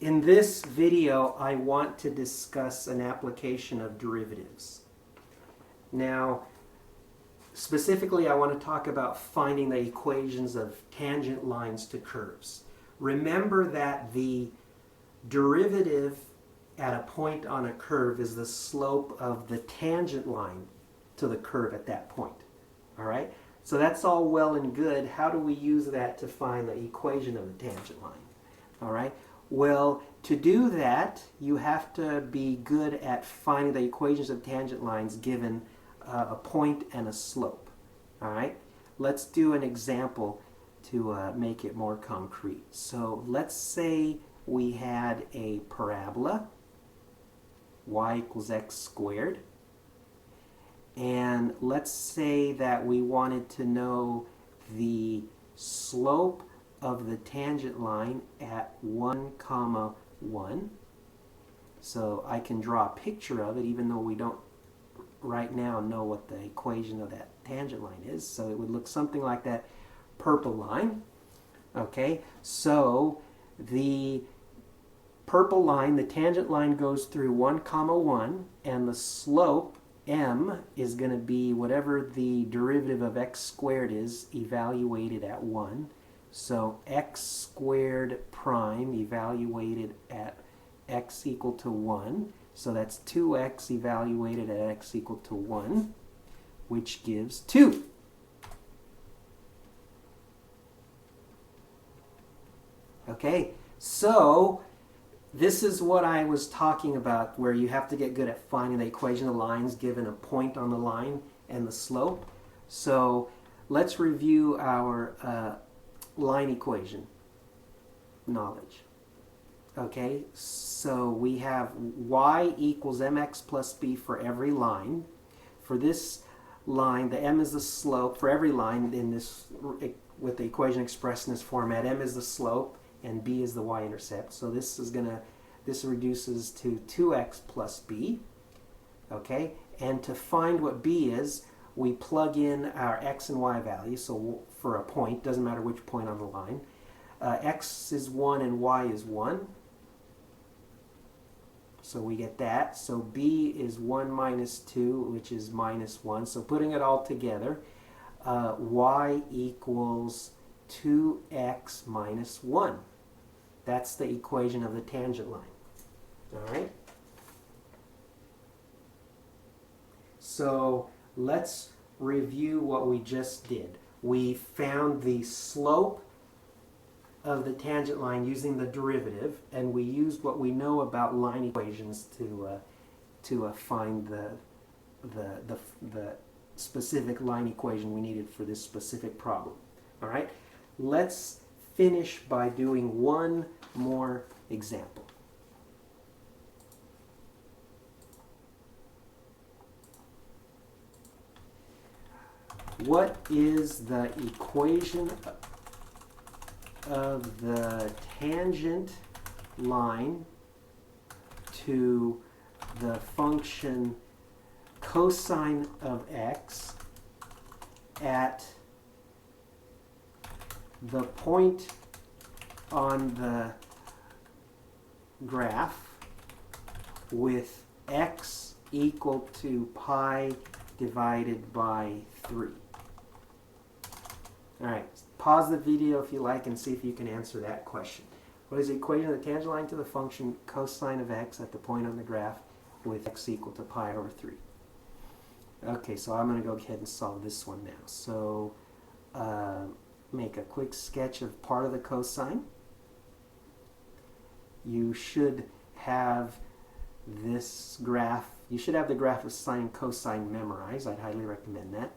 In this video, I want to discuss an application of derivatives. Now, specifically, I want to talk about finding the equations of tangent lines to curves. Remember that the derivative at a point on a curve is the slope of the tangent line to the curve at that point. All right? So that's all well and good. How do we use that to find the equation of the tangent line? All right? Well, to do that, you have to be good at finding the equations of tangent lines given a point and a slope. All right? Let's do an example to make it more concrete. So let's say we had a parabola, y equals x squared. And let's say that we wanted to know the slope of the tangent line at 1, 1. So I can draw a picture of it even though we don't right now know what the equation of that tangent line is. So it would look something like that purple line. Okay, so the purple line, the tangent line goes through 1, 1, and the slope m is going to be whatever the derivative of x squared is evaluated at 1. So x squared prime evaluated at x equal to 1. So that's 2x evaluated at x equal to 1, which gives 2. Okay, so this is what I was talking about, where you have to get good at finding the equation of lines given a point on the line and the slope. So let's review our line equation knowledge. Okay, so we have y equals mx plus b for every line. For this line, the m is the slope for every line in this, with the equation expressed in this format. M is the slope and b is the y-intercept. So this reduces to 2x plus b. Okay, and to find what b is, we plug in our x and y values. So for a point, doesn't matter which point on the line, x is 1 and y is 1. So we get that. So b is 1 minus 2, which is minus 1. So putting it all together, y equals 2x minus 1. That's the equation of the tangent line. All right? So let's review what we just did. We found the slope of the tangent line using the derivative, and we used what we know about line equations to find the specific line equation we needed for this specific problem. All right? Let's finish by doing one more example. What is the equation of the tangent line to the function cosine of x at the point on the graph with x equal to pi divided by 3? All right, pause the video if you like and see if you can answer that question. What is the equation of the tangent line to the function cosine of x at the point on the graph with x equal to pi over 3? Okay, so I'm going to go ahead and solve this one now. So make a quick sketch of part of the cosine. You should have this graph. You should have the graph of sine and cosine memorized. I'd highly recommend that.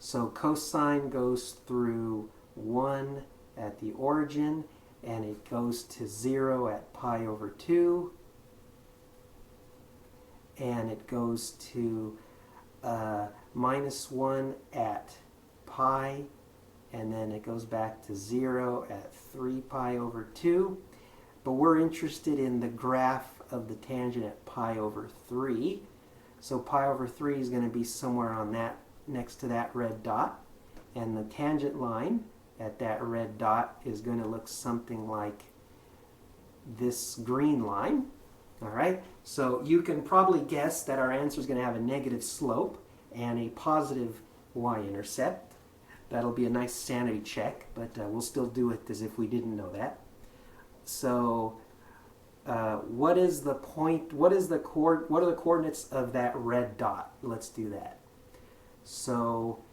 So cosine goes through 1 at the origin, and it goes to 0 at pi over 2, and it goes to minus 1 at pi, and then it goes back to 0 at 3 pi over 2. But we're interested in the graph of the tangent at pi over 3. So pi over 3 is going to be somewhere on that, next to that red dot. And the tangent line at that red dot is going to look something like this green line. All right, so you can probably guess that our answer is going to have a negative slope and a positive y-intercept. That'll be a nice sanity check, but we'll still do it as if we didn't know that. So what is the point, what are the coordinates of that red dot? Let's do that. So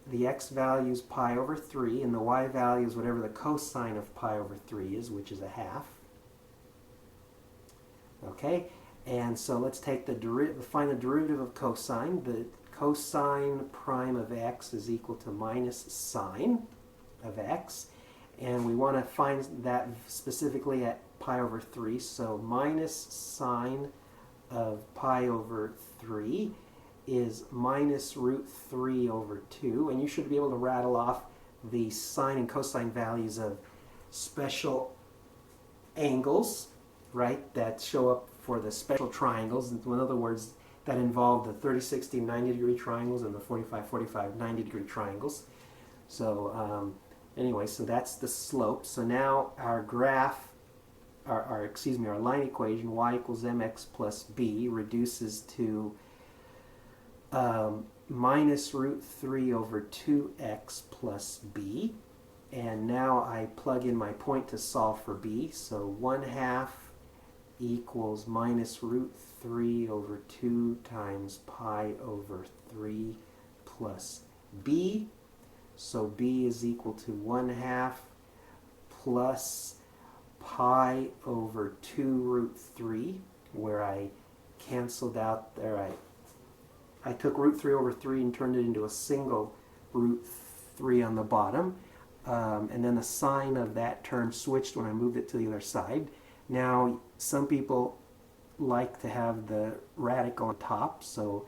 the x value is pi over 3, and the y value is whatever the cosine of pi over 3 is, which is a half. Okay, and so let's take find the derivative of cosine. The cosine prime of x is equal to minus sine of x, and we want to find that specifically at pi over 3. So minus sine of pi over 3 is minus root 3 over 2, and you should be able to rattle off the sine and cosine values of special angles, right, that show up for the special triangles. In other words, that involve the 30, 60, 90 degree triangles and the 45, 45, 90 degree triangles. So anyway, so that's the slope. So now our graph, our line equation, y equals mx plus b, reduces to minus root 3 over 2x plus b. And now I plug in my point to solve for b. So 1/2 equals minus root 3 over 2 times pi over 3 plus b. So b is equal to 1/2 plus pi over 2 root 3, where I canceled out there. I took root 3 over 3 and turned it into a single root 3 on the bottom. And then the sign of that term switched when I moved it to the other side. Now, some people like to have the radical on top, so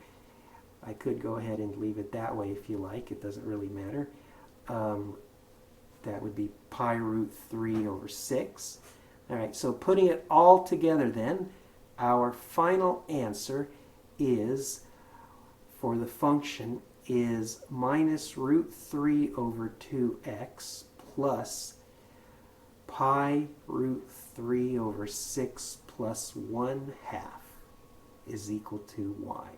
I could go ahead and leave it that way if you like. It doesn't really matter. That would be pi root 3 over 6. All right, so putting it all together then, our final answer is, for the function, is minus root 3 over 2x plus pi root 3 over 6 plus 1/2 is equal to y.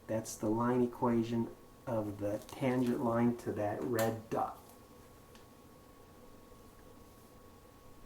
That's the line equation of the tangent line to that red dot.